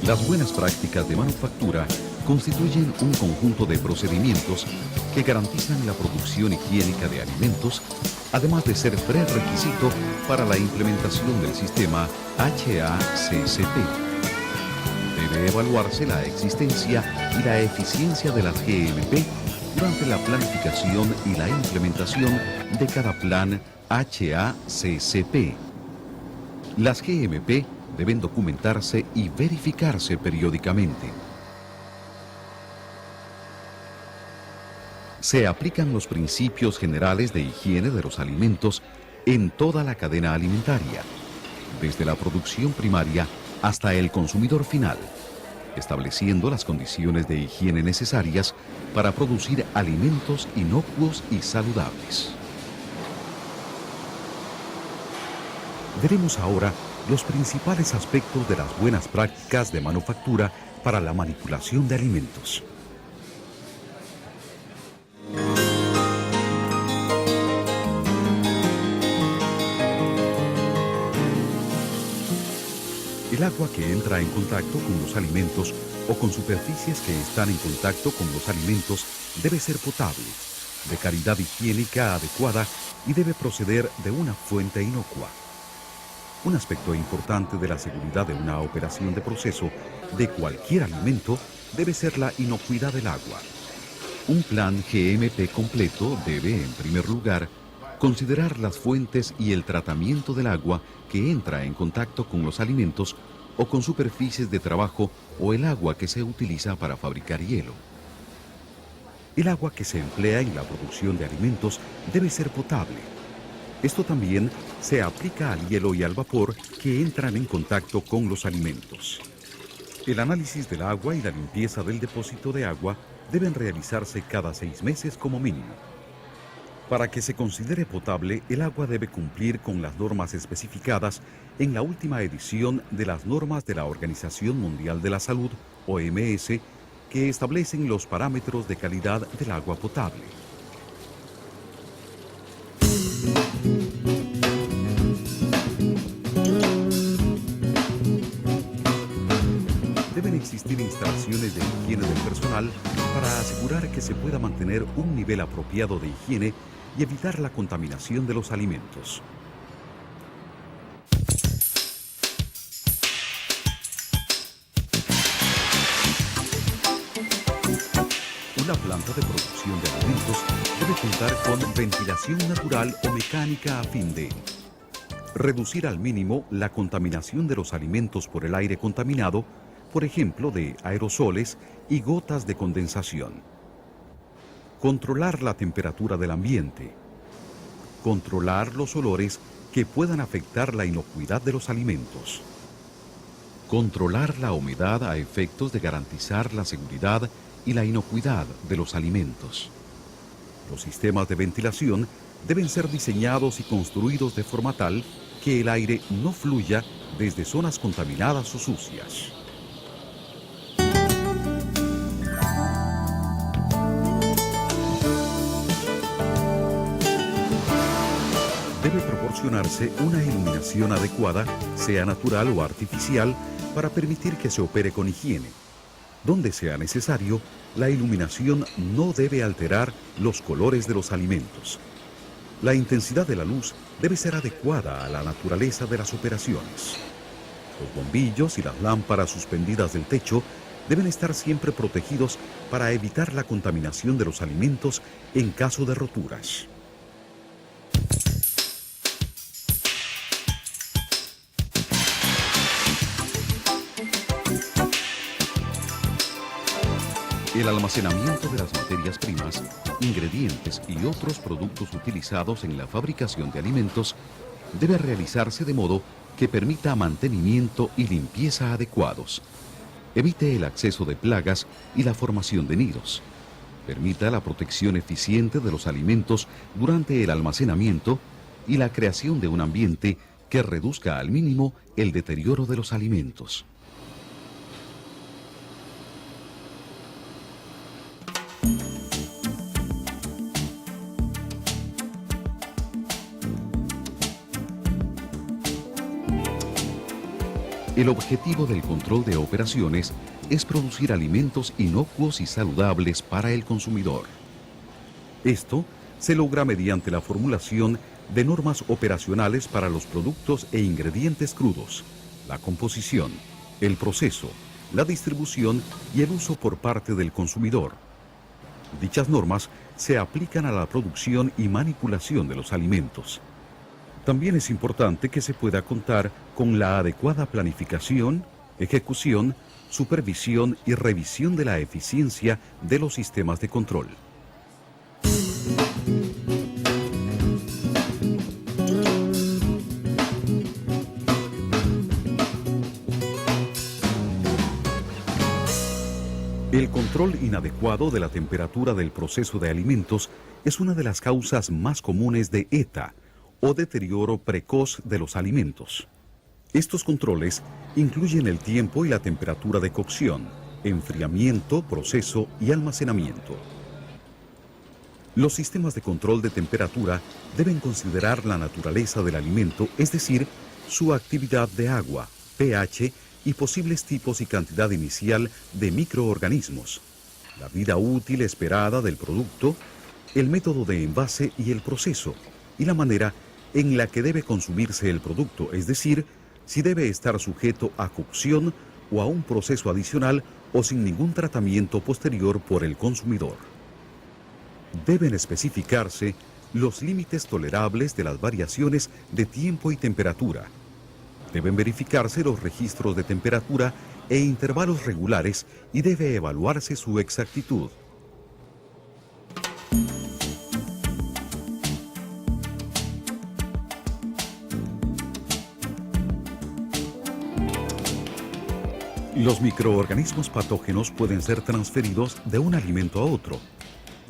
Las buenas prácticas de manufactura constituyen un conjunto de procedimientos que garantizan la producción higiénica de alimentos, además de ser prerequisito para la implementación del sistema HACCP. Debe evaluarse la existencia y la eficiencia de las GMP durante la planificación y la implementación de cada plan HACCP. Las GMP deben documentarse y verificarse periódicamente. Se aplican los principios generales de higiene de los alimentos en toda la cadena alimentaria, desde la producción primaria hasta el consumidor final, estableciendo las condiciones de higiene necesarias para producir alimentos inocuos y saludables. Veremos ahora los principales aspectos de las buenas prácticas de manufactura para la manipulación de alimentos. El agua que entra en contacto con los alimentos o con superficies que están en contacto con los alimentos debe ser potable, de calidad higiénica adecuada y debe proceder de una fuente inocua. Un aspecto importante de la seguridad de una operación de proceso de cualquier alimento debe ser la inocuidad del agua. Un plan GMP completo debe, en primer lugar, considerar las fuentes y el tratamiento del agua que entra en contacto con los alimentos o con superficies de trabajo o el agua que se utiliza para fabricar hielo. El agua que se emplea en la producción de alimentos debe ser potable. Esto también se aplica al hielo y al vapor que entran en contacto con los alimentos. El análisis del agua y la limpieza del depósito de agua deben realizarse cada 6 meses como mínimo. Para que se considere potable, el agua debe cumplir con las normas especificadas en la última edición de las normas de la Organización Mundial de la Salud, OMS, que establecen los parámetros de calidad del agua potable. Deben existir instalaciones de higiene del personal para asegurar que se pueda mantener un nivel apropiado de higiene y evitar la contaminación de los alimentos. Una planta de producción de alimentos debe contar con ventilación natural o mecánica a fin de reducir al mínimo la contaminación de los alimentos por el aire contaminado, por ejemplo, de aerosoles y gotas de condensación. Controlar la temperatura del ambiente. Controlar los olores que puedan afectar la inocuidad de los alimentos. Controlar la humedad a efectos de garantizar la seguridad y la inocuidad de los alimentos. Los sistemas de ventilación deben ser diseñados y construidos de forma tal que el aire no fluya desde zonas contaminadas o sucias. Debe proporcionarse una iluminación adecuada, sea natural o artificial, para permitir que se opere con higiene. Donde sea necesario, la iluminación no debe alterar los colores de los alimentos. La intensidad de la luz debe ser adecuada a la naturaleza de las operaciones. Los bombillos y las lámparas suspendidas del techo deben estar siempre protegidos para evitar la contaminación de los alimentos en caso de roturas. El almacenamiento de las materias primas, ingredientes y otros productos utilizados en la fabricación de alimentos debe realizarse de modo que permita mantenimiento y limpieza adecuados, evite el acceso de plagas y la formación de nidos, permita la protección eficiente de los alimentos durante el almacenamiento y la creación de un ambiente que reduzca al mínimo el deterioro de los alimentos. El objetivo del control de operaciones es producir alimentos inocuos y saludables para el consumidor. Esto se logra mediante la formulación de normas operacionales para los productos e ingredientes crudos, la composición, el proceso, la distribución y el uso por parte del consumidor. Dichas normas se aplican a la producción y manipulación de los alimentos. También es importante que se pueda contar con la adecuada planificación, ejecución, supervisión y revisión de la eficiencia de los sistemas de control. El control inadecuado de la temperatura del proceso de alimentos es una de las causas más comunes de ETA, o deterioro precoz de los alimentos. Estos controles incluyen el tiempo y la temperatura de cocción, enfriamiento, proceso y almacenamiento. Los sistemas de control de temperatura deben considerar la naturaleza del alimento, es decir, su actividad de agua, pH y posibles tipos y cantidad inicial de microorganismos, la vida útil esperada del producto, el método de envase y el proceso, y la manera en la que debe consumirse el producto, es decir, si debe estar sujeto a cocción o a un proceso adicional o sin ningún tratamiento posterior por el consumidor. Deben especificarse los límites tolerables de las variaciones de tiempo y temperatura. Deben verificarse los registros de temperatura e intervalos regulares y debe evaluarse su exactitud. Los microorganismos patógenos pueden ser transferidos de un alimento a otro,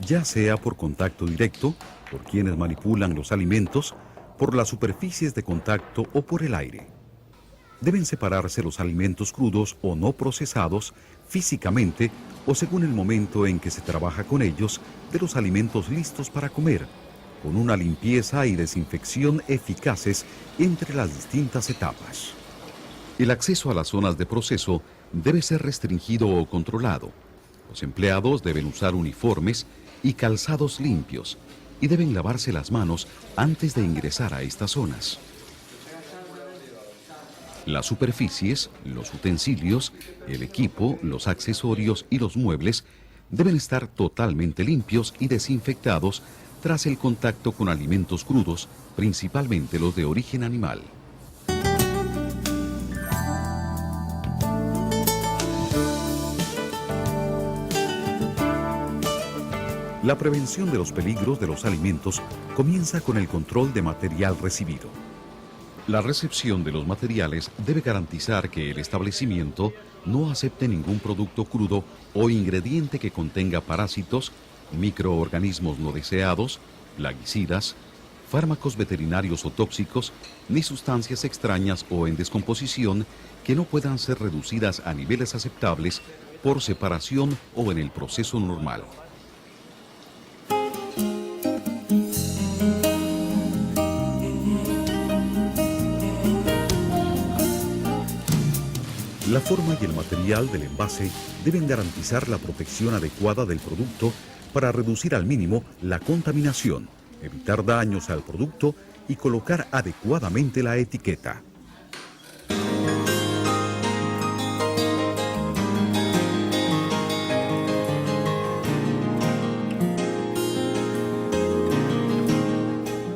ya sea por contacto directo, por quienes manipulan los alimentos, por las superficies de contacto o por el aire. Deben separarse los alimentos crudos o no procesados físicamente o según el momento en que se trabaja con ellos de los alimentos listos para comer, con una limpieza y desinfección eficaces entre las distintas etapas. El acceso a las zonas de proceso debe ser restringido o controlado. Los empleados deben usar uniformes y calzados limpios y deben lavarse las manos antes de ingresar a estas zonas. Las superficies, los utensilios, el equipo, los accesorios y los muebles deben estar totalmente limpios y desinfectados tras el contacto con alimentos crudos, principalmente los de origen animal. La prevención de los peligros de los alimentos comienza con el control de material recibido. La recepción de los materiales debe garantizar que el establecimiento no acepte ningún producto crudo o ingrediente que contenga parásitos, microorganismos no deseados, plaguicidas, fármacos veterinarios o tóxicos, ni sustancias extrañas o en descomposición que no puedan ser reducidas a niveles aceptables por separación o en el proceso normal. La forma y el material del envase deben garantizar la protección adecuada del producto para reducir al mínimo la contaminación, evitar daños al producto y colocar adecuadamente la etiqueta.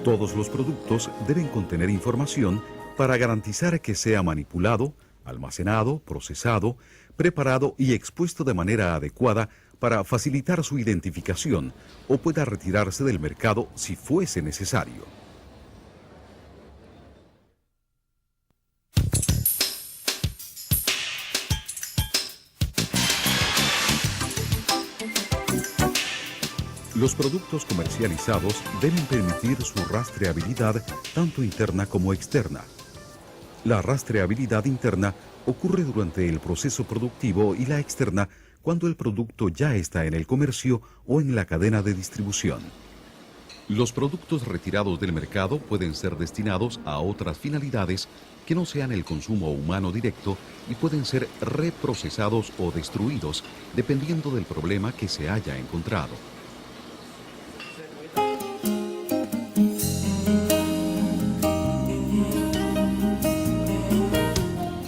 Todos los productos deben contener información para garantizar que sea manipulado, almacenado, procesado, preparado y expuesto de manera adecuada para facilitar su identificación o pueda retirarse del mercado si fuese necesario. Los productos comercializados deben permitir su rastreabilidad tanto interna como externa. La rastreabilidad interna ocurre durante el proceso productivo y la externa cuando el producto ya está en el comercio o en la cadena de distribución. Los productos retirados del mercado pueden ser destinados a otras finalidades que no sean el consumo humano directo y pueden ser reprocesados o destruidos dependiendo del problema que se haya encontrado.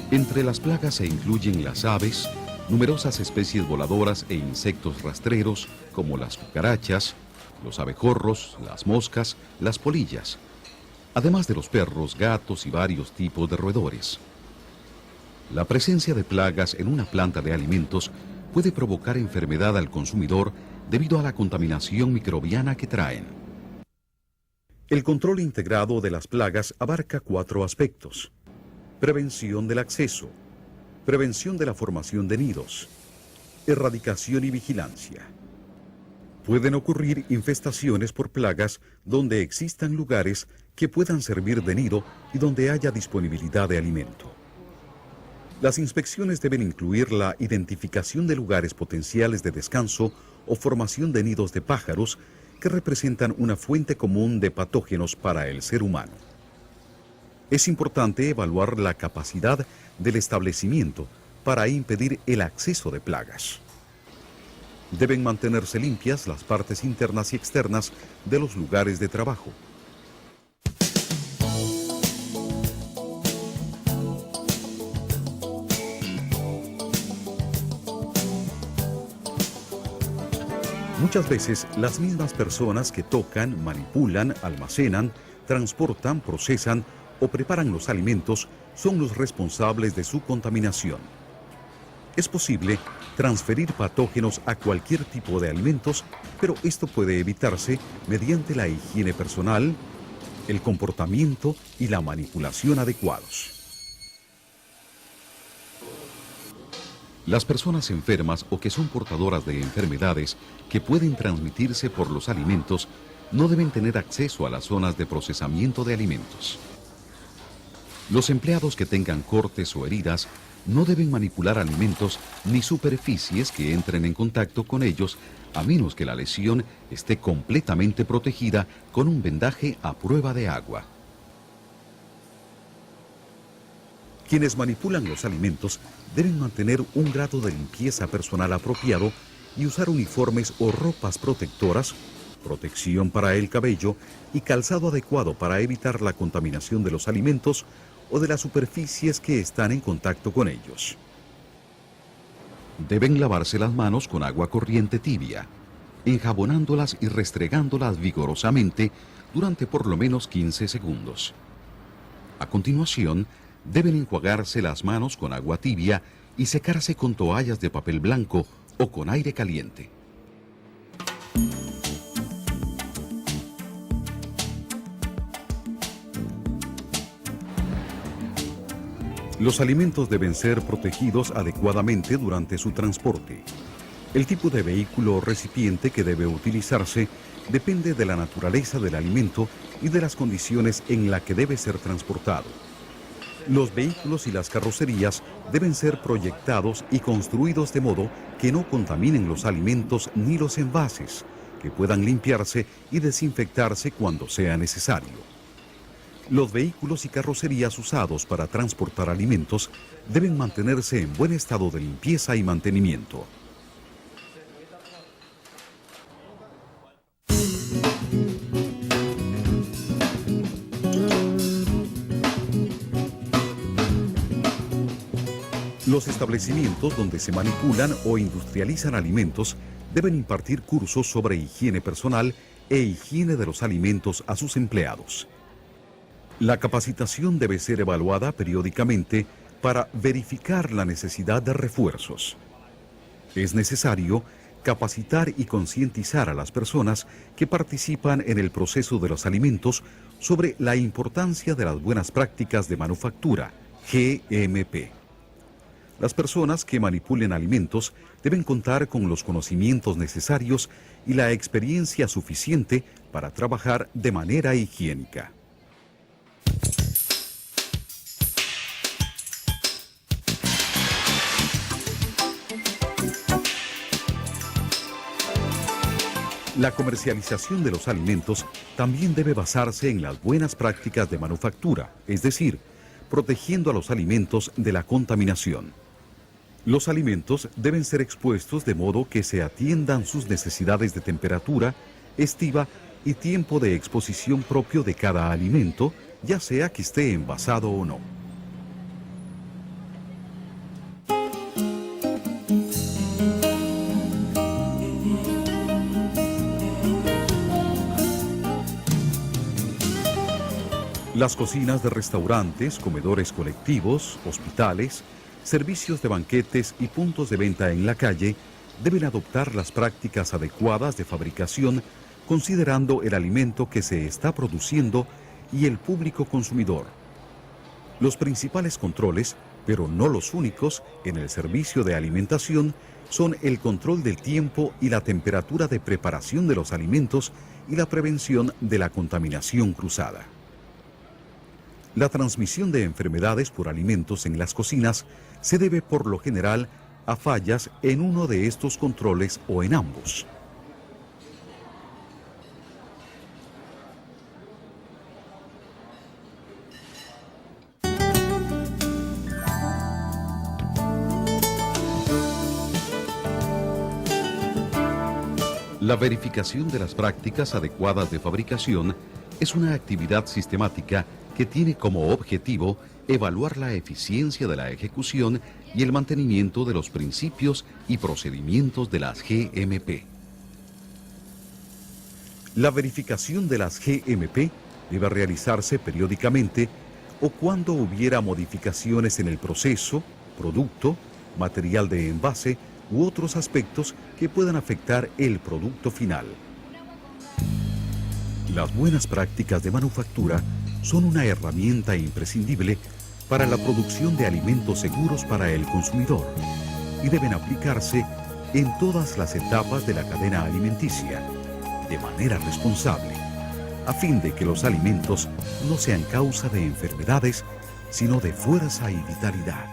Entre las plagas se incluyen las aves, numerosas especies voladoras e insectos rastreros como las cucarachas, los abejorros, las moscas, las polillas, además de los perros, gatos y varios tipos de roedores. La presencia de plagas en una planta de alimentos puede provocar enfermedad al consumidor debido a la contaminación microbiana que traen. El control integrado de las plagas abarca 4 aspectos: prevención del acceso, prevención de la formación de nidos, erradicación y vigilancia. Pueden ocurrir infestaciones por plagas donde existan lugares que puedan servir de nido y donde haya disponibilidad de alimento. Las inspecciones deben incluir la identificación de lugares potenciales de descanso o formación de nidos de pájaros que representan una fuente común de patógenos para el ser humano. Es importante evaluar la capacidad del establecimiento para impedir el acceso de plagas. Deben mantenerse limpias las partes internas y externas de los lugares de trabajo. Muchas veces las mismas personas que tocan, manipulan, almacenan, transportan, procesan o preparan los alimentos son los responsables de su contaminación. Es posible transferir patógenos a cualquier tipo de alimentos, pero esto puede evitarse mediante la higiene personal, el comportamiento y la manipulación adecuados. Las personas enfermas o que son portadoras de enfermedades que pueden transmitirse por los alimentos no deben tener acceso a las zonas de procesamiento de alimentos. Los empleados que tengan cortes o heridas no deben manipular alimentos ni superficies que entren en contacto con ellos a menos que la lesión esté completamente protegida con un vendaje a prueba de agua. Quienes manipulan los alimentos deben mantener un grado de limpieza personal apropiado y usar uniformes o ropas protectoras, protección para el cabello y calzado adecuado para evitar la contaminación de los alimentos o de las superficies que están en contacto con ellos. Deben lavarse las manos con agua corriente tibia, enjabonándolas y restregándolas vigorosamente durante por lo menos 15 segundos. A continuación, deben enjuagarse las manos con agua tibia y secarse con toallas de papel blanco o con aire caliente. Los alimentos deben ser protegidos adecuadamente durante su transporte. El tipo de vehículo o recipiente que debe utilizarse depende de la naturaleza del alimento y de las condiciones en las que debe ser transportado. Los vehículos y las carrocerías deben ser proyectados y construidos de modo que no contaminen los alimentos ni los envases, que puedan limpiarse y desinfectarse cuando sea necesario. Los vehículos y carrocerías usados para transportar alimentos deben mantenerse en buen estado de limpieza y mantenimiento. Los establecimientos donde se manipulan o industrializan alimentos deben impartir cursos sobre higiene personal e higiene de los alimentos a sus empleados. La capacitación debe ser evaluada periódicamente para verificar la necesidad de refuerzos. Es necesario capacitar y concientizar a las personas que participan en el proceso de los alimentos sobre la importancia de las buenas prácticas de manufactura, GMP. Las personas que manipulen alimentos deben contar con los conocimientos necesarios y la experiencia suficiente para trabajar de manera higiénica. La comercialización de los alimentos también debe basarse en las buenas prácticas de manufactura, es decir, protegiendo a los alimentos de la contaminación. Los alimentos deben ser expuestos de modo que se atiendan sus necesidades de temperatura, estiva y tiempo de exposición propio de cada alimento, ya sea que esté envasado o no. Las cocinas de restaurantes, comedores colectivos, hospitales, servicios de banquetes y puntos de venta en la calle deben adoptar las prácticas adecuadas de fabricación considerando el alimento que se está produciendo y el público consumidor. Los principales controles, pero no los únicos, en el servicio de alimentación son el control del tiempo y la temperatura de preparación de los alimentos y la prevención de la contaminación cruzada. La transmisión de enfermedades por alimentos en las cocinas se debe por lo general a fallas en uno de estos controles o en ambos. La verificación de las prácticas adecuadas de fabricación es una actividad sistemática que tiene como objetivo evaluar la eficiencia de la ejecución y el mantenimiento de los principios y procedimientos de las GMP. La verificación de las GMP debe realizarse periódicamente o cuando hubiera modificaciones en el proceso, producto, material de envase u otros aspectos que puedan afectar el producto final. Las buenas prácticas de manufactura son una herramienta imprescindible para la producción de alimentos seguros para el consumidor y deben aplicarse en todas las etapas de la cadena alimenticia, de manera responsable, a fin de que los alimentos no sean causa de enfermedades, sino de fuerza y vitalidad.